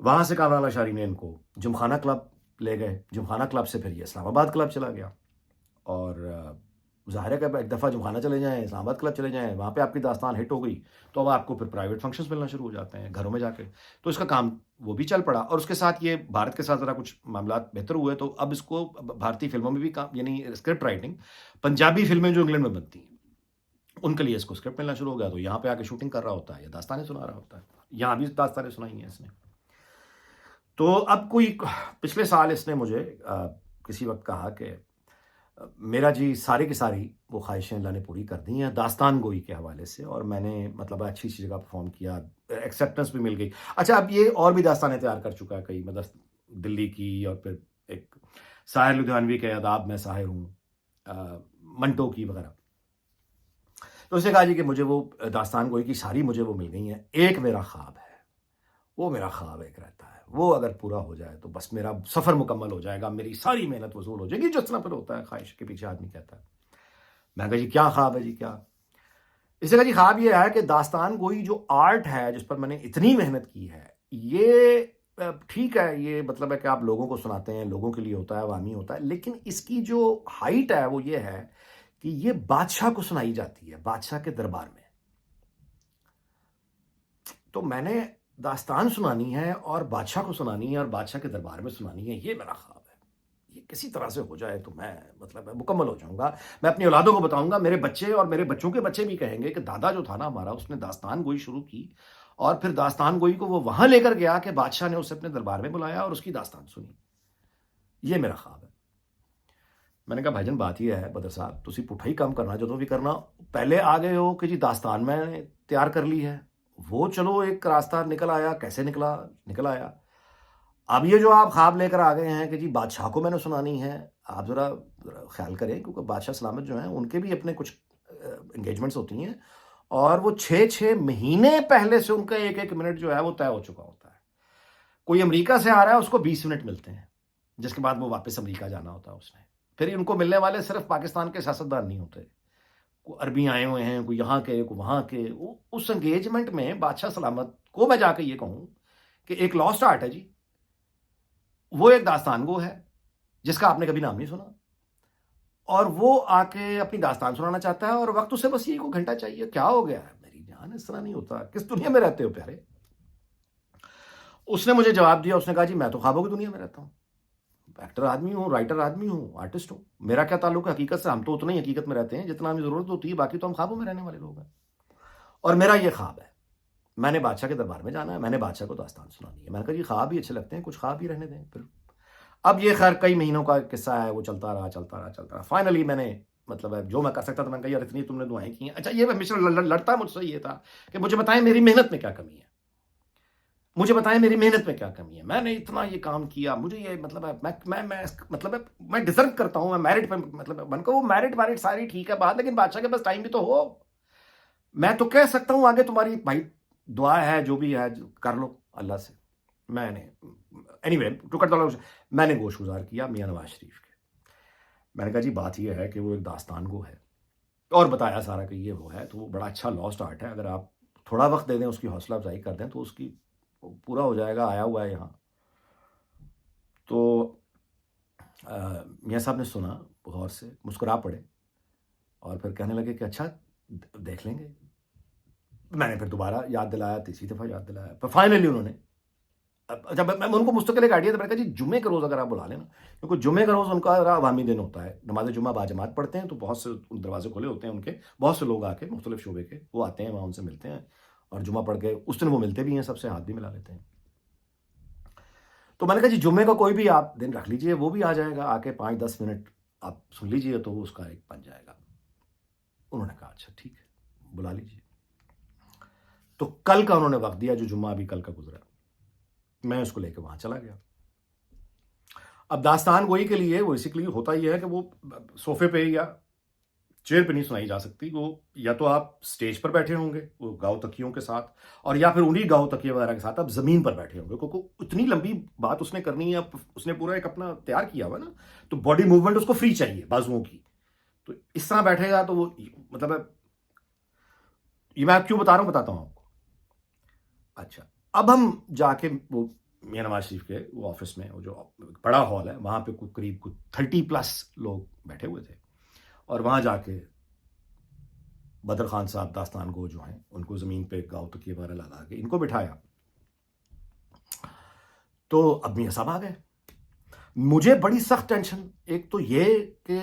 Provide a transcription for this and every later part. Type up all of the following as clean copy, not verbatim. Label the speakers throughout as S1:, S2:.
S1: وہاں سے کامران اشاری نے ان کو جمخانہ کلب لے گئے، جمخانہ کلب سے پھر یہ اسلام آباد کلب چلا گیا، اور ظاہر ہے کہ ایک دفعہ جمخانہ چلے جائیں، اسلام آباد کلب چلے جائیں، وہاں پہ آپ کی داستان ہٹ ہو گئی تو اب آپ کو پھر پرائیویٹ فنکشنز ملنا شروع ہو جاتے ہیں گھروں میں جا کے، تو اس کا کام وہ بھی چل پڑا، اور اس کے ساتھ یہ بھارت کے ساتھ ذرا کچھ معاملات بہتر ہوئے تو اب اس کو بھارتی فلموں میں بھی کام، یعنی اسکرپٹ رائٹنگ، پنجابی فلمیں جو انگلینڈ میں بنتی ہیں ان کے لیے اس کو اسکرپٹ ملنا شروع ہو گیا، تو یہاں پہ آ کے شوٹنگ کر رہا ہوتا ہے یا داستانیں سنا رہا ہوتا ہے، یہاں بھی داستانیں سنائی ہیں اس نے۔ تو اب کوئی پچھلے سال اس نے مجھے کسی وقت کہا کہ میرا جی ساری کی ساری وہ خواہشیں اللہ نے پوری کر دی ہیں داستان گوئی کے حوالے سے، اور میں نے مطلب اچھی سی جگہ پرفارم کیا، ایکسیپٹنس بھی مل گئی۔ اچھا اب یہ اور بھی داستانیں تیار کر چکا ہے کئی، مطلب دلی کی، اور پھر ایک ساحر لدھیانوی کے آداب میں ساحر ہوں، منٹو کی وغیرہ۔ تو اس نے کہا جی کہ مجھے وہ داستان گوئی کی ساری مجھے وہ مل گئی ہیں، ایک میرا خواب ہے، وہ میرا خواب ایک رہتا ہے، وہ اگر پورا ہو جائے تو بس میرا سفر مکمل ہو جائے گا، میری ساری محنت وصول ہو جائے گی، جس طرح پھر ہوتا ہے خواہش کے پیچھے آدمی کہتا ہے۔ میں نے کہا جی کیا خواب ہے جی، کیا؟ اس نے کہا جی خواب یہ ہے کہ داستان گوئی جو آرٹ ہے جس پر میں نے اتنی محنت کی ہے، یہ ٹھیک ہے، یہ مطلب ہے کہ آپ لوگوں کو سناتے ہیں، لوگوں کے لیے ہوتا ہے، عوامی ہوتا ہے، لیکن اس کی جو ہائٹ ہے وہ یہ ہے کہ یہ بادشاہ کو سنائی جاتی ہے، بادشاہ کے دربار میں۔ تو میں نے داستان سنانی ہے اور بادشاہ کو سنانی ہے اور بادشاہ کے دربار میں سنانی ہے، یہ میرا خواب ہے۔ یہ کسی طرح سے ہو جائے تو میں مطلب مکمل ہو جاؤں گا، میں اپنی اولادوں کو بتاؤں گا، میرے بچے اور میرے بچوں کے بچے بھی کہیں گے کہ دادا جو تھا نا ہمارا، اس نے داستان گوئی شروع کی، اور پھر داستان گوئی کو وہ وہاں لے کر گیا کہ بادشاہ نے اسے اپنے دربار میں بلایا اور اس کی داستان سنی۔ یہ میرا خواب ہے۔ میں نے کہا بھائی جان بات یہ ہے بدر صاحب، تسی پٹھا ہی کام کرنا جدوں بھی کرنا، پہلے آ گئے ہو کہ جی داستان میں نے تیار کر لی ہے، وہ چلو ایک راستہ نکل آیا، کیسے نکل آیا۔ اب یہ جو آپ خواب لے کر آ گئے ہیں کہ جی بادشاہ کو میں نے سنانی ہے، آپ ذرا خیال کریں، کیونکہ بادشاہ سلامت جو ہیں ان کے بھی اپنے کچھ انگیجمنٹس ہوتی ہیں، اور وہ 6 مہینے پہلے سے ان کا ایک ایک منٹ جو ہے وہ طے ہو چکا ہوتا ہے۔ کوئی امریکہ سے آ رہا ہے اس کو 20 منٹ ملتے ہیں، جس کے بعد وہ واپس امریکہ جانا ہوتا ہے اس نے، پھر ان کو ملنے والے صرف پاکستان کے سیاستدان نہیں ہوتے، کوئی عربی آئے ہوئے ہیں، کوئی یہاں کے، کوئی وہاں کے، اس انگیجمنٹ میں بادشاہ سلامت کو میں جا کے یہ کہوں کہ ایک لاسٹ آرٹ ہے جی، وہ ایک داستان گو ہے جس کا آپ نے کبھی نام نہیں سنا، اور وہ آ کے اپنی داستان سنانا چاہتا ہے، اور وقت اسے بس یہ کو گھنٹہ چاہیے۔ کیا ہو گیا ہے میری جان، اس طرح نہیں ہوتا، کس دنیا میں رہتے ہو پیارے؟ اس نے مجھے جواب دیا، اس نے کہا جی میں تو خوابوں کی دنیا میں رہتا ہوں، ایکٹر آدمی ہوں، رائٹر آدمی ہوں، آرٹسٹ ہوں، میرا کیا تعلق ہے حقیقت سے؟ ہم تو اتنا ہی حقیقت میں رہتے ہیں جتنا ہمیں ضرورت ہوتی ہے، باقی تو ہم خوابوں میں رہنے والے لوگ ہیں۔ اور میرا یہ خواب ہے، میں نے بادشاہ کے دربار میں جانا ہے، میں نے بادشاہ کو داستان سنانی ہے۔ میں نے کہا جی خواب ہی اچھے لگتے ہیں، کچھ خواب ہی رہنے دیں پھر۔ اب یہ خیر کئی مہینوں کا قصہ ہے، وہ چلتا رہا، فائنلی میں نے مطلب ہے جو میں کر سکتا تھا، میں نے کہا یار اتنی تم نے دعائیں کی ہیں۔ اچھا یہ ہمیشہ لڑتا مجھ سے یہ تھا کہ مجھے بتائیں میری محنت میں کیا کمی ہے، مجھے بتائیں میری محنت میں کیا کمی ہے، میں نے اتنا یہ کام کیا، مجھے یہ مطلب ہے میں ڈیزرو کرتا ہوں، میں میرٹ پہ مطلب من کو وہ میرٹ ساری ٹھیک ہے بات، لیکن بادشاہ کے پاس ٹائم بھی تو ہو۔ میں تو کہہ سکتا ہوں آگے تمہاری بھائی دعا ہے، جو بھی ہے کر لو اللہ سے۔ میں نے اینی وے میں نے گوش گزار کیا میاں نواز شریف کے۔ میں نے کہا جی بات یہ ہے کہ وہ ایک داستان گو ہے، اور بتایا سارا کہ یہ وہ ہے، تو وہ بڑا اچھا لاسٹ آرٹ ہے، اگر آپ تھوڑا وقت دے دیں، اس کی حوصلہ افزائی کر دیں تو اس کی پورا ہو جائے گا، آیا ہوا ہے یہاں۔ تو میاں صاحب نے سنا غور سے، مسکرا پڑے، اور پھر کہنے لگے کہ اچھا دیکھ لیں گے۔ میں نے پھر دوبارہ یاد دلایا، تیسری دفعہ یاد دلایا، پھر فائنلی انہوں نے، جب میں ان کو مستقل ایک آئیڈیا، میں نے کہا جی جمعے کے روز اگر آپ بلا لیں نا، کیونکہ جمعے کا روز ان کا عوامی دن ہوتا ہے، نماز جمعہ باجماعت پڑھتے ہیں، تو بہت سے دروازے کھلے ہوتے ہیں ان کے، بہت سے لوگ آ کے مختلف شعبے کے وہ آتے ہیں وہاں، ان سے ملتے ہیں، اور جمعہ پڑھ کے اس دن وہ ملتے بھی ہیں، سب سے ہاتھ بھی ملا لیتے ہیں۔ تو میں نے کہا جی جمعے کا کوئی بھی آپ دن رکھ لیجئے، وہ بھی آ جائے گا، آ کے 5-10 منٹ آپ سن لیجئے تو وہ اس کا ایک بن جائے گا۔ انہوں نے کہا اچھا ٹھیک ہے بلا لیجئے۔ تو کل کا انہوں نے وقت دیا، جو جمعہ ابھی کل کا گزرا، میں اس کو لے کے وہاں چلا گیا۔ اب داستان گوئی کے لیے وہ بیسیکلی ہوتا یہ ہے کہ وہ صوفے پہ یا چیئر پہ نہیں سنائی جا سکتی، وہ یا تو آپ سٹیج پر بیٹھے ہوں گے وہ گاؤ تکیوں کے ساتھ، اور یا پھر انہی گاؤ تکیے وغیرہ کے ساتھ آپ زمین پر بیٹھے ہوں گے، کیونکہ اتنی لمبی بات اس نے کرنی ہے، اس نے پورا ایک اپنا تیار کیا ہوا نا، تو باڈی موومنٹ اس کو فری چاہیے بازوؤں کی، تو اس طرح بیٹھے گا تو وہ مطلب یہ میں کیوں بتا رہا ہوں، بتاتا ہوں آپ کو۔ اچھا اب ہم جا کے وہ میاں نواز شریف کے وہ آفس میں وہ جو بڑا ہال ہے وہاں پہ قریب 30+ لوگ بیٹھے ہوئے تھے، اور وہاں جا کے بدر خان صاحب داستان گو جو ہیں ان کو زمین پہ گاؤ تکیے وغیرہ لگا کے ان کو بٹھایا. تو اب میاں صاحب آ گئے. مجھے بڑی سخت ٹینشن، ایک تو یہ کہ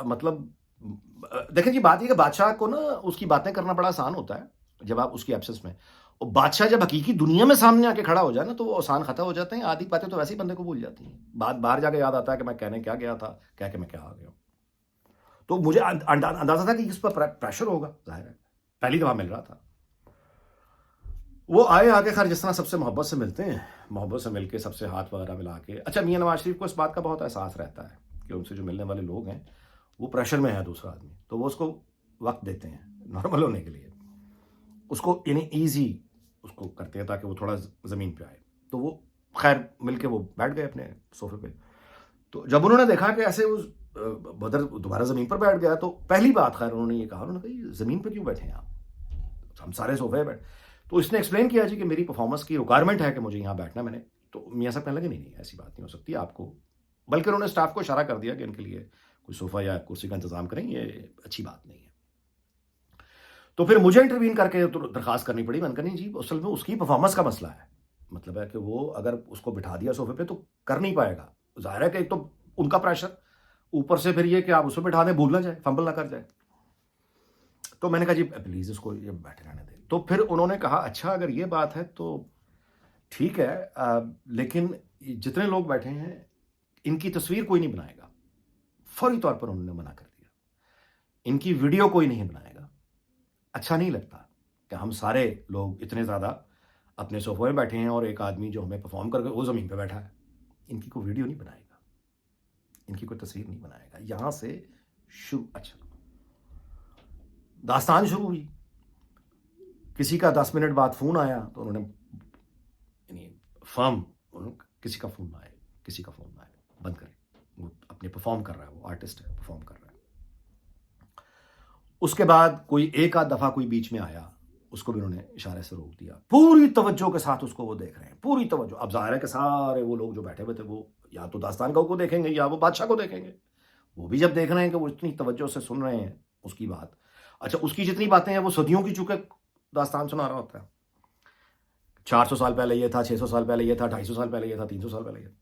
S1: مطلب دیکھیں جی بات یہ کہ بادشاہ کو نا اس کی باتیں کرنا بڑا آسان ہوتا ہے جب آپ اس کی ایبسنس میں، اور بادشاہ جب حقیقی دنیا میں سامنے آ کے کھڑا ہو جائے نا تو وہ آسان خطا ہو جاتے ہیں. آدھی باتیں تو ویسے ہی بندے کو بھول جاتی ہیں، بات باہر جا کے یاد آتا ہے کہ میں کہنے کیا گیا تھا، کہہ کے میں کیا آ گیا ہوں. تو مجھے اندازہ تھا کہ اس پر پریشر ہوگا، ظاہر ہے پہلی دفعہ مل رہا تھا. وہ آئے آگے، خیر جس طرح سب سے محبت سے ملتے ہیں، محبت سے مل کے سب سے ہاتھ وغیرہ ملا کے. اچھا میاں نواز شریف کو اس بات کا بہت احساس رہتا ہے کہ ان سے جو ملنے والے لوگ ہیں وہ پریشر میں ہے دوسرا آدمی، تو وہ اس کو وقت دیتے ہیں نارمل ہونے کے لیے، اس کو یعنی ایزی اس کو کرتے ہیں تاکہ وہ تھوڑا زمین پہ آئے. تو وہ خیر مل کے وہ بیٹھ گئے اپنے صوفے پہ. تو جب انہوں نے دیکھا کہ ایسے وہ بدر دوبارہ زمین پر بیٹھ گیا تو پہلی بات خیر انہوں نے یہ کہا، انہوں نے کہا زمین پہ کیوں بیٹھے ہیں آپ، ہم سارے صوفے بیٹھ. تو اس نے ایکسپلین کیا جی کہ میری پرفارمنس کی ریکوائرمنٹ ہے کہ مجھے یہاں بیٹھنا. میں نے تو میاں صاحب کہنے لگے نہیں ایسی بات نہیں ہو سکتی آپ کو، بلکہ انہوں نے اسٹاف کو اشارہ کر دیا کہ ان کے لیے کوئی صوفہ یا کرسی کا انتظام کریں، یہ اچھی بات نہیں ہے. تو پھر مجھے انٹروین کر کے درخواست کرنی پڑی. میں نے کہا نہیں جی اصل میں اس کی پرفارمنس کا مسئلہ ہے، مطلب ہے کہ وہ اگر اس کو بٹھا دیا صوفے پہ تو کر نہیں پائے گا. ظاہر ہے کہ ایک تو ان کا پریشر، اوپر سے پھر یہ کہ آپ اس کو بٹھا دیں، بھول نہ جائے، فمبل نہ کر جائے. تو میں نے کہا جی پلیز اس کو یہ بیٹھے رہنے دیں. تو پھر انہوں نے کہا اچھا اگر یہ بات ہے تو ٹھیک ہے، لیکن جتنے لوگ بیٹھے ہیں ان کی تصویر کوئی نہیں بنائے گا. فوری طور پر انہوں نے منع کر دیا، ان کی ویڈیو کوئی نہیں بنائے گا. اچھا نہیں لگتا کہ ہم سارے لوگ اتنے زیادہ اپنے صوفے میں بیٹھے ہیں اور ایک آدمی جو ہمیں پرفارم کر کے وہ زمین پہ بیٹھا ہے. ان کی کوئی ویڈیو نہیں بنائے گا، ان کی کوئی تصویر نہیں بنائے گا. یہاں سے اچھا داستان شروع ہوئی. کسی کا 10 منٹ بعد فون آیا تو انہوں نے یعنی فرم کسی کا فون نہ آئے، کسی کا فون نہ آئے، بند کریں، وہ اپنے پرفارم کر رہا ہے، وہ آرٹسٹ ہے پرفارم کر رہا ہے. اس کے بعد کوئی ایک آدھ دفعہ کوئی بیچ میں آیا، اس کو بھی انہوں نے اشارے سے روک دیا. پوری توجہ کے ساتھ اس کو وہ دیکھ رہے ہیں، پوری توجہ. اب ظاہر ہے کہ سارے وہ لوگ جو بیٹھے ہوئے تھے وہ یا تو داستان کو دیکھیں گے یا وہ بادشاہ کو دیکھیں گے. وہ بھی جب دیکھ رہے ہیں کہ وہ اتنی توجہ سے سن رہے ہیں اس کی بات. اچھا اس کی جتنی باتیں ہیں وہ صدیوں کی چونکہ داستان سنا رہا ہوتا ہے. 400 سال پہلے یہ تھا، 600 سال پہلے یہ تھا، 250 سال پہلے یہ تھا، 300 سال پہلے یہ تھا.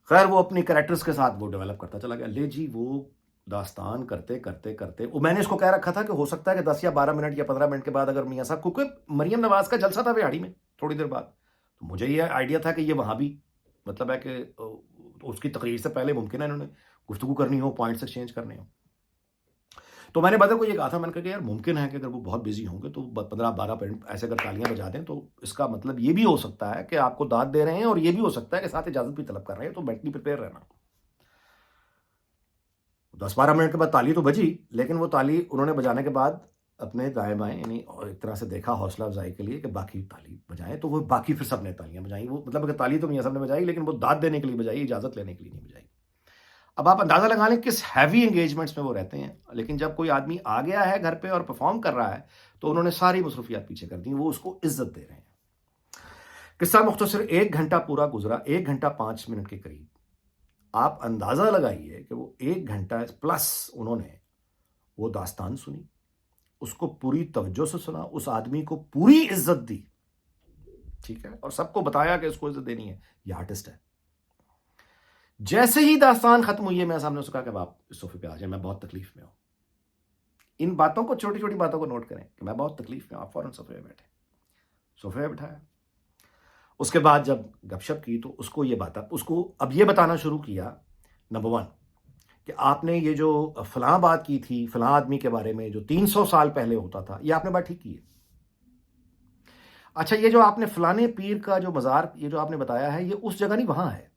S1: خیر وہ اپنی کریکٹرز کے ساتھ وہ ڈیولپ کرتا چلا گیا. لے جی وہ داستان کرتے کرتے کرتے میں نے اس کو کہہ رکھا تھا کہ ہو سکتا ہے کہ 10 یا 12 منٹ یا 15 منٹ کے بعد اگر میاں صاحب، کیونکہ مریم نواز کا جلسہ تھا ویہاڑی میں تھوڑی دیر بعد، تو مجھے یہ آئیڈیا تھا کہ یہ وہاں بھی مطلب ہے کہ اس کی تقریر سے پہلے ممکن ہے انہوں نے گفتگو کرنی ہو، پوائنٹس ایکسچینج کرنے ہوں. تو میں نے بدر کو یہ کہا تھا، میں نے کہا کہ یار ممکن ہے کہ اگر وہ بہت بزی ہوں گے تو 15-12 منٹ ایسے اگر تالیاں بجا دیں تو اس کا مطلب یہ بھی ہو سکتا ہے کہ آپ کو داد دے رہے ہیں، اور یہ بھی ہو سکتا ہے کہ ساتھ اجازت بھی طلب کر رہے ہیں. تو مینٹلی پریپیئر رہنا. 10-12 منٹ کے بعد تالی تو بجی، لیکن وہ تالی انہوں نے بجانے کے بعد اپنے دائیں بائیں یعنی ایک طرح سے دیکھا حوصلہ افزائی کے لیے کہ باقی تالی بجائیں. تو وہ باقی پھر سب نے تالیاں بجائیں. وہ مطلب کہ تالی تو میاں صاحب نے بجائی لیکن وہ داد دینے کے لیے بجائی، اجازت لینے کے لیے نہیں بجائی. اب آپ اندازہ لگا لیں کس ہیوی انگیجمنٹس میں وہ رہتے ہیں. لیکن جب کوئی آدمی آ گیا ہے گھر پہ اور پرفارم کر رہا ہے تو انہوں نے ساری مصروفیات پیچھے کر دی. وہ اس کو عزت دے رہے ہیں. قصہ مختصر 1 گھنٹہ پورا گزرا، 1 گھنٹہ 5 منٹ کے قریب. آپ اندازہ لگائیے کہ وہ 1 گھنٹہ پلس انہوں نے وہ داستان سنی، اس کو پوری توجہ سے سنا، اس آدمی کو پوری عزت دی، ٹھیک ہے، اور سب کو بتایا کہ اس کو عزت دینی ہے، یہ آرٹسٹ ہے. جیسے ہی داستان ختم ہوئی ہے میں سامنے اس کو کہا کہ آپ اس صوفے پہ آ جائیں، میں بہت تکلیف میں ہوں. ان باتوں کو، چھوٹی چھوٹی باتوں کو نوٹ کریں کہ میں بہت تکلیف میں ہوں. آپ فوراً صوفے پہ بیٹھے، صوفے پہ بٹھایا. اس کے بعد جب گپ شپ کی تو اس کو یہ بات، اس کو اب یہ بتانا شروع کیا نمبر 1 کہ آپ نے یہ جو فلاں بات کی تھی فلاں آدمی کے بارے میں جو 300 سال پہلے ہوتا تھا، یہ آپ نے بات ٹھیک کی ہے. اچھا یہ جو آپ نے فلانے پیر کا جو مزار یہ جو آپ نے بتایا ہے یہ اس جگہ نہیں، وہاں ہے.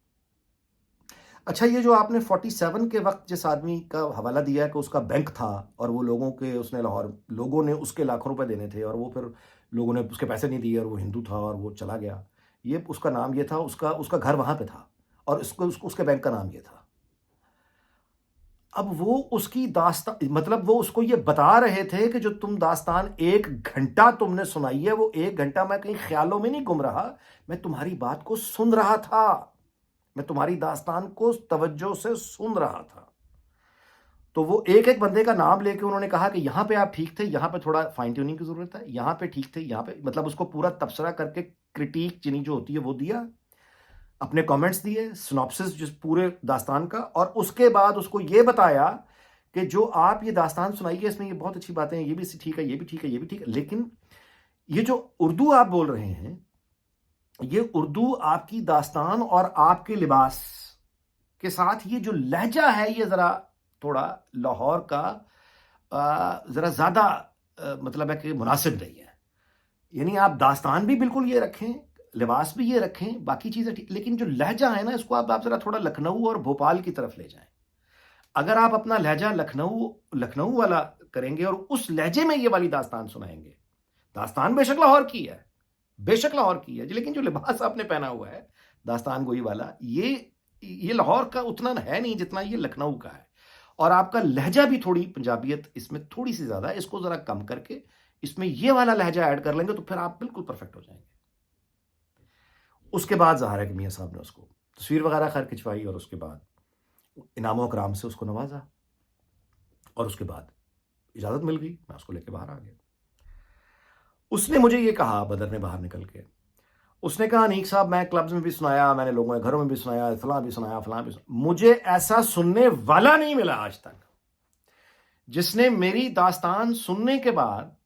S1: اچھا یہ جو آپ نے 47 کے وقت جس آدمی کا حوالہ دیا ہے کہ اس کا بینک تھا اور وہ لوگوں کے اس نے لاہور لوگوں نے اس کے لاکھوں روپے دینے تھے اور وہ پھر لوگوں نے اس کے پیسے نہیں دیے اور وہ ہندو تھا اور وہ چلا گیا، یہ اس کا نام یہ تھا، اس کا گھر وہاں پہ تھا اور اس کے بینک کا نام یہ تھا. اب وہ اس کی داستان، مطلب وہ اس کو یہ بتا رہے تھے کہ جو تم داستان 1 گھنٹہ تم نے سنائی ہے، وہ 1 گھنٹہ میں کہیں خیالوں میں نہیں گم رہا، میں تمہاری بات کو سن رہا تھا، میں تمہاری داستان کو توجہ سے سن رہا تھا۔ تو وہ ایک ایک بندے کا نام لے کے انہوں نے کہا کہ یہاں پہ آپ ٹھیک تھے، یہاں پہ تھوڑا فائن ٹیوننگ کی ضرورت ہے، یہاں پہ ٹھیک تھے، یہاں پہ، مطلب اس کو پورا تبصرہ کر کے کرٹیک چنی جو ہوتی ہے وہ دیا، اپنے کامنٹس دیے، سنopsis جس پورے داستان کا، اور اس کے بعد اس کو یہ بتایا کہ جو آپ یہ داستان سنائی ہے اس میں یہ بہت اچھی باتیں ہیں، یہ بھی ٹھیک ہے، یہ بھی ٹھیک ہے، یہ بھی ٹھیک ہے، لیکن یہ جو اردو آپ بول رہے ہیں، یہ اردو آپ کی داستان اور آپ کے لباس کے ساتھ یہ جو لہجہ ہے یہ ذرا تھوڑا لاہور کا ذرا زیادہ مطلب ہے کہ مناسب نہیں ہے۔ یعنی آپ داستان بھی بالکل یہ رکھیں، لباس بھی یہ رکھیں، باقی چیزیں ٹھیک، لیکن جو لہجہ ہے نا اس کو آپ ذرا تھوڑا لکھنؤ اور بھوپال کی طرف لے جائیں۔ اگر آپ اپنا لہجہ لکھنؤ والا کریں گے اور اس لہجے میں یہ والی داستان سنائیں گے، داستان بے شک لاہور کی ہے، بے شک لاہور کی ہے، لیکن جو لباس آپ نے پہنا ہوا ہے داستان گوئی والا، یہ لاہور کا اتنا ہے نہیں جتنا یہ لکھنؤ کا ہے، اور آپ کا لہجہ بھی تھوڑی پنجابیت اس میں تھوڑی سی زیادہ ہے، اس کو ذرا کم کر کے اس میں یہ والا لہجہ ایڈ کر لیں گے تو پھر آپ بالکل پرفیکٹ ہو جائیں گے۔ اس کے بعد ظاہر ہے کہ میاں صاحب نے اس کو تصویر وغیرہ خیر کھنچوائی اور اس کے بعد انعام و اکرام سے اس کو نوازا، اور اس کے بعد اجازت مل گئی، میں اس کو لے کے باہر آ گیا۔ اس نے مجھے یہ کہا، بدر نے باہر نکل کے، اس نے کہا انیق صاحب میں کلبز میں بھی سنایا، میں نے لوگوں کے گھروں میں بھی سنایا، فلاں بھی سنایا، فلاں بھی سنایا، مجھے ایسا سننے والا نہیں ملا آج تک جس نے میری داستان سننے کے بعد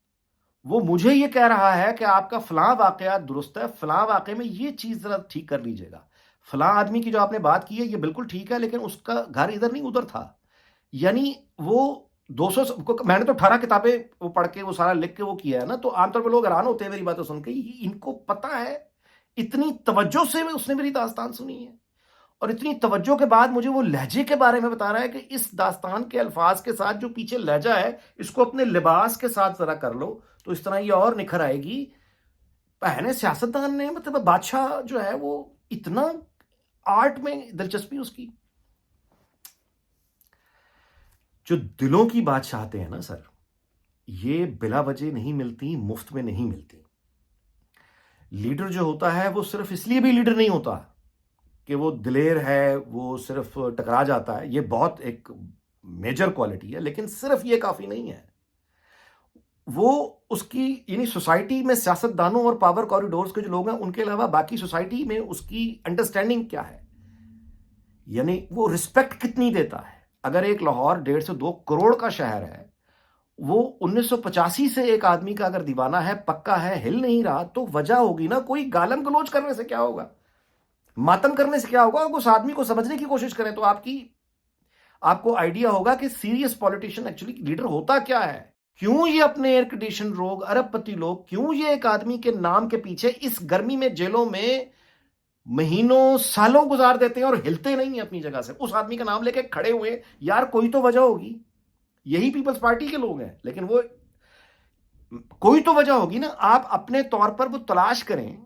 S1: وہ مجھے یہ کہہ رہا ہے کہ آپ کا فلاں واقعہ درست ہے، فلاں واقعے میں یہ چیز ذرا ٹھیک کر لیجیے گا، فلاں آدمی کی جو آپ نے بات کی ہے یہ بالکل ٹھیک ہے لیکن اس کا گھر ادھر نہیں ادھر تھا۔ یعنی وہ 200 میں نے تو 18 کتابیں وہ پڑھ کے وہ سارا لکھ کے وہ کیا ہے نا، تو عام طور پہ لوگ حیران ہوتے ہیں میری باتیں سن کے، ان کو پتہ ہے، اتنی توجہ سے اس نے میری داستان سنی ہے، اور اتنی توجہ کے بعد مجھے وہ لہجے کے بارے میں بتا رہا ہے کہ اس داستان کے الفاظ کے ساتھ جو پیچھے لہجہ ہے اس کو اپنے لباس کے ساتھ ذرا کر لو تو اس طرح یہ اور نکھر آئے گی۔ پہنے سیاستدان نے، مطلب بادشاہ جو ہے وہ اتنا آرٹ میں دلچسپی اس کی، جو دلوں کی بادشاہتیں ہیں نا سر، یہ بلا وجہ نہیں ملتی، مفت میں نہیں ملتی۔ لیڈر جو ہوتا ہے وہ صرف اس لیے بھی لیڈر نہیں ہوتا کہ وہ دلیر ہے، وہ صرف ٹکرا جاتا ہے، یہ بہت ایک میجر کوالٹی ہے، لیکن صرف یہ کافی نہیں ہے۔ وہ اس کی، یعنی سوسائٹی میں سیاستدانوں اور پاور کوریڈورز کے جو لوگ ہیں ان کے علاوہ باقی سوسائٹی میں اس کی انڈرسٹینڈنگ کیا ہے، یعنی وہ رسپیکٹ کتنی دیتا ہے۔ اگر ایک لاہور 1.5 سے 2 کروڑ کا شہر ہے، وہ 1985 سے ایک آدمی کا اگر دیوانہ ہے، پکا ہے، ہل نہیں رہا، تو وجہ ہوگی نا، کوئی گالم گلوچ کرنے سے کیا ہوگا، ماتم کرنے سے کیا ہوگا۔ اگر اس آدمی کو سمجھنے کی کوشش کریں تو آپ کو آئیڈیا ہوگا کہ سیریس پولیٹیشین ایکچولی لیڈر ہوتا کیا ہے، کیوں یہ اپنے ایئر کنڈیشن لوگ، ارب پتی لوگ، کیوں یہ ایک آدمی کے نام کے پیچھے اس گرمی میں جیلوں میں مہینوں سالوں گزار دیتے ہیں اور ہلتے نہیں ہیں اپنی جگہ سے، اس آدمی کا نام لے کے کھڑے ہوئے، یار کوئی تو وجہ ہوگی، یہی پیپلز پارٹی کے لوگ ہیں، لیکن وہ کوئی تو وجہ ہوگی نا۔ آپ اپنے طور پر وہ تلاش کریں،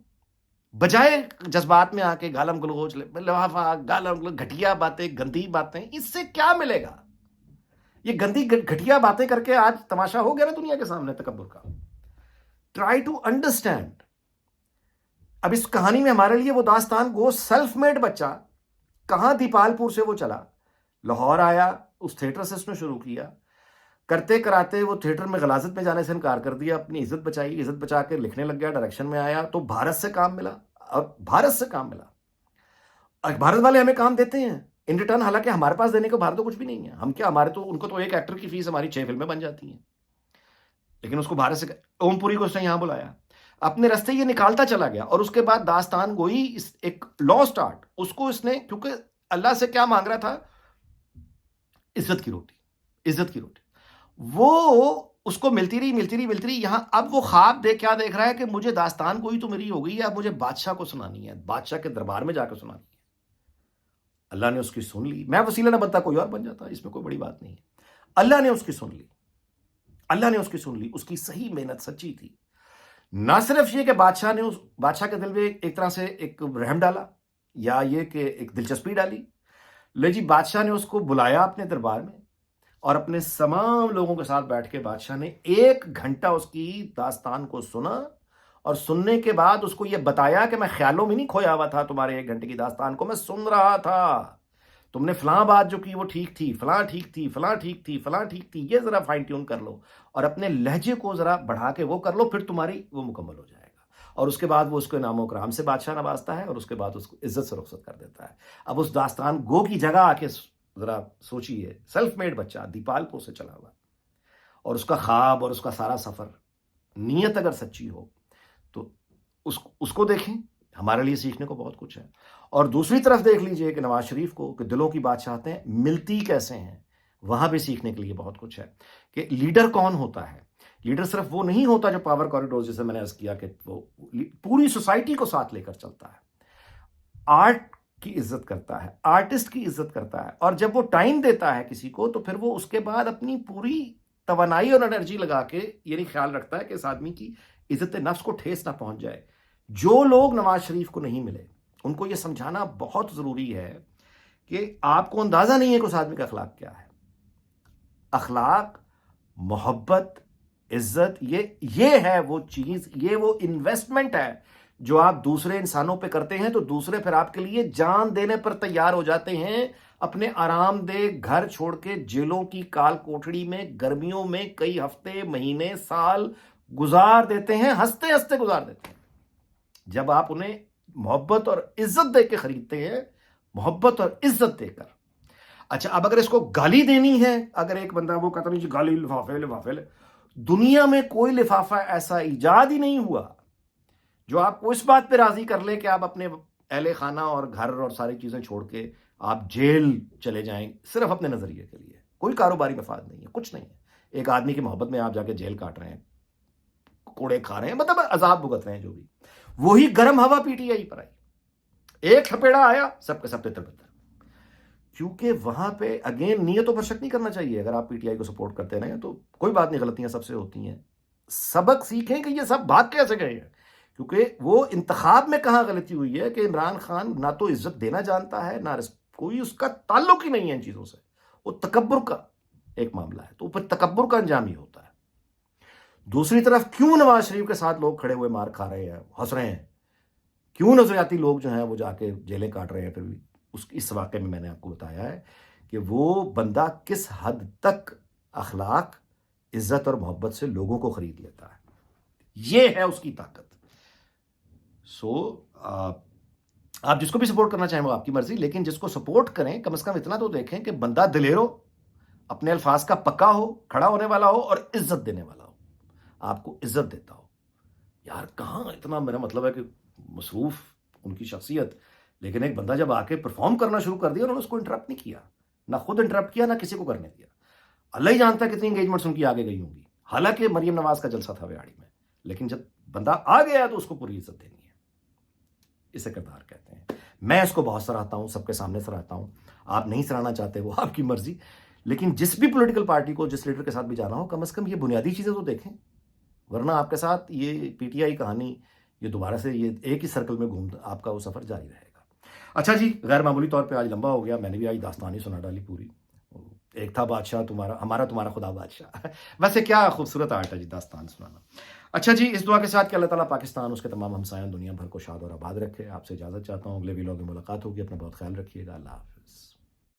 S1: بجائے جذبات میں آ کے گالم گلوچ، لفافہ، گالم گلوچ، گھٹیا باتیں، گندی باتیں، اس سے کیا ملے گا؟ یہ گندی گھٹیا باتیں کر کے آج تماشا ہو گیا نا دنیا کے سامنے تکبر کا۔ Try to understand. اب اس کہانی میں ہمارے لیے وہ داستان گو سیلف میڈ بچہ کہاں دیپال پور سے وہ چلا، لاہور آیا، اس تھیٹر سے اس نے شروع کیا، کرتے کراتے وہ تھیٹر میں غلاظت میں جانے سے انکار کر دیا، اپنی عزت بچائی، عزت بچا کے لکھنے لگ گیا، ڈائریکشن میں آیا، تو بھارت سے کام ملا، اور بھارت سے کام ملا، اور بھارت والے ہمیں کام دیتے ہیں ان ریٹرن، حالانکہ ہمارے پاس دینے کو بھارت تو کچھ بھی نہیں ہے، ہم کیا، ہمارے تو ان کو تو ایک ایکٹر کی فیس ہماری 6 فلمیں بن جاتی ہیں، لیکن اس کو بھارت سے، اوم پوری کو اس نے یہاں بلایا، اپنے رستے یہ نکالتا چلا گیا، اور اس کے بعد داستان گوئی ایک لاسٹ آرٹ، اس کو اس نے، کیونکہ اللہ سے کیا مانگ رہا تھا، عزت کی روٹی، عزت کی روٹی، وہ اس کو ملتی رہی، یہاں اب وہ خواب کیا دیکھ رہا ہے کہ مجھے داستان گوئی تو میری ہو گئی ہے، اب مجھے بادشاہ کو سنانی ہے، بادشاہ کے دربار میں جا کے سنانی ہے۔ اللہ نے اس کی سن لی، میں وسیلہ نہ بنتا کوئی اور بن جاتا، اس میں کوئی بڑی بات نہیں ہے، اللہ نے اس کی سن لی، اللہ نے اس کی سن لی، اس کی صحیح محنت سچی تھی۔ نہ صرف یہ کہ بادشاہ نے اس بادشاہ کے دل میں ایک طرح سے ایک رحم ڈالا، یا یہ کہ ایک دلچسپی ڈالی، لے جی بادشاہ نے اس کو بلایا اپنے دربار میں، اور اپنے تمام لوگوں کے ساتھ بیٹھ کے بادشاہ نے 1 گھنٹہ اس کی داستان کو سنا، اور سننے کے بعد اس کو یہ بتایا کہ میں خیالوں میں نہیں کھویا ہوا تھا، تمہارے 1 گھنٹے کی داستان کو میں سن رہا تھا، تم نے فلاں بات جو کی وہ ٹھیک تھی، فلاں ٹھیک تھی، فلاں ٹھیک تھی، فلاں ٹھیک تھی، یہ ذرا فائن ٹیون کر لو اور اپنے لہجے کو ذرا بڑھا کے وہ کر لو، پھر تمہاری وہ مکمل ہو جائے گا۔ اور اس کے بعد وہ اس کو انعام و اکرام سے بادشاہ نوازتا ہے، اور اس کے بعد اس کو عزت سے رخصت کر دیتا ہے۔ اب اس داستان گو کی جگہ آ کے ذرا سوچیے، سیلف میڈ بچہ دیپال پور سے چلا ہوا، اور اس کا خواب اور اس کا سارا سفر، نیت اگر سچی ہو تو اس کو دیکھیں، ہمارے لیے سیکھنے کو بہت کچھ ہے۔ اور دوسری طرف دیکھ لیجئے کہ نواز شریف کو کہ دلوں کی بادشاہتیں ملتی کیسے ہیں، وہاں بھی سیکھنے کے لیے بہت کچھ ہے کہ لیڈر کون ہوتا ہے۔ لیڈر صرف وہ نہیں ہوتا جو پاور کوریڈور، جیسے میں نے عرض کیا کہ وہ پوری سوسائٹی کو ساتھ لے کر چلتا ہے، آرٹ کی عزت کرتا ہے، آرٹسٹ کی عزت کرتا ہے، اور جب وہ ٹائم دیتا ہے کسی کو تو پھر وہ اس کے بعد اپنی پوری توانائی اور انرجی لگا کے یعنی خیال رکھتا ہے کہ اس آدمی کی عزت نفس کو ٹھیس نہ پہنچ جائے۔ جو لوگ نواز شریف کو نہیں ملے ان کو یہ سمجھانا بہت ضروری ہے کہ آپ کو اندازہ نہیں ہے کہ اس آدمی کا اخلاق کیا ہے۔ اخلاق، محبت، عزت، یہ ہے وہ چیز، یہ وہ انویسٹمنٹ ہے جو آپ دوسرے انسانوں پہ کرتے ہیں تو دوسرے پھر آپ کے لیے جان دینے پر تیار ہو جاتے ہیں، اپنے آرام دہ گھر چھوڑ کے جیلوں کی کال کوٹڑی میں گرمیوں میں کئی ہفتے، مہینے، سال گزار دیتے ہیں، ہنستے ہنستے گزار دیتے ہیں، جب آپ انہیں محبت اور عزت دے کے خریدتے ہیں، محبت اور عزت دے کر۔ اچھا، اب اگر اس کو گالی دینی ہے، اگر ایک بندہ وہ کہتا نہیں گالی لفافے، دنیا میں کوئی لفافہ ایسا ایجاد ہی نہیں ہوا جو آپ کو اس بات پہ راضی کر لے کہ آپ اپنے اہل خانہ اور گھر اور ساری چیزیں چھوڑ کے آپ جیل چلے جائیں صرف اپنے نظریے کے لیے۔ کوئی کاروباری مفاد نہیں ہے، کچھ نہیں ہے۔ ایک آدمی کی محبت میں آپ جا کے جیل کاٹ رہے ہیں، کوڑے کھا رہے ہیں، مطلب عذاب بھگت رہے ہیں، جو بھی وہی گرم ہوا پی ٹی آئی پر آئی، ایک تھپیڑا آیا سب کے سب تتر بتر۔ کیونکہ وہاں پہ اگین نیتوں پر شک نہیں کرنا چاہیے۔ اگر آپ پی ٹی آئی کو سپورٹ کرتے رہیں تو کوئی بات نہیں، غلطیاں سب سے ہوتی ہیں، سبق سیکھیں کہ یہ سب بھاگ کیسے گئے ہیں، کیونکہ وہ انتخاب میں کہاں غلطی ہوئی ہے کہ عمران خان نہ تو عزت دینا جانتا ہے، نہ کوئی اس کا تعلق ہی نہیں ہے ان چیزوں سے، وہ تکبر کا ایک معاملہ ہے، تو پھر تکبر کا انجام ہی ہوتا ہے۔ دوسری طرف کیوں نواز شریف کے ساتھ لوگ کھڑے ہوئے مار کھا رہے ہیں، ہنس رہے ہیں، کیوں نظریاتی لوگ جو ہیں وہ جا کے جیلیں کاٹ رہے ہیں، پھر بھی اس واقعے میں نے آپ کو بتایا ہے کہ وہ بندہ کس حد تک اخلاق، عزت اور محبت سے لوگوں کو خرید لیتا ہے، یہ ہے اس کی طاقت۔ آپ جس کو بھی سپورٹ کرنا چاہیں وہ آپ کی مرضی، لیکن جس کو سپورٹ کریں کم از کم اتنا تو دیکھیں کہ بندہ دلیر ہو، اپنے الفاظ کا پکا ہو، کھڑا ہونے والا ہو اور عزت دینے والا ہو، آپ کو عزت دیتا ہو۔ یار کہاں اتنا، میرا مطلب ہے کہ مصروف ان کی شخصیت، لیکن ایک بندہ جب آ کے پرفارم کرنا شروع کر دیا، انہوں نے اس کو انٹرپٹ نہیں کیا، نہ خود انٹرپٹ کیا، نہ کسی کو کرنے دیا۔ اللہ ہی جانتا ہے کتنی انگیجمنٹس ان کی آگے گئی ہوں گی، حالانکہ مریم نواز کا جلسہ تھا ویاڑی میں، لیکن جب بندہ آ گیا تو اس کو پوری عزت دینی ہے، اسے کردار کہتے ہیں۔ میں اس کو بہت سراہتا ہوں، سب کے سامنے سراہتا ہوں، آپ نہیں سراہنا چاہتے وہ آپ کی مرضی، لیکن جس بھی پولیٹیکل پارٹی کو، جس لیڈر کے ساتھ بھی جانا ہو، کم از کم یہ بنیادی چیزیں تو دیکھیں، ورنہ آپ کے ساتھ یہ پی ٹی آئی کہانی یہ دوبارہ سے یہ ایک ہی سرکل میں گھوم آپ کا وہ سفر جاری رہے گا۔ اچھا جی، غیر معمولی طور پہ آج لمبا ہو گیا، میں نے بھی آج داستانی سنا ڈالی پوری، ایک تھا بادشاہ تمہارا، ہمارا تمہارا خدا بادشاہ، ویسے کیا خوبصورت آرٹ ہے جی داستان سنانا۔ اچھا جی، اس دعا کے ساتھ کہ اللہ تعالیٰ پاکستان، اس کے تمام ہمسایوں، دنیا بھر کو شاد اور آباد رکھے۔ آپ سے اجازت چاہتا ہوں، اگلے ویلاگ میں ملاقات ہوگی، اپنا بہت خیال رکھیے گا، اللہ حافظ۔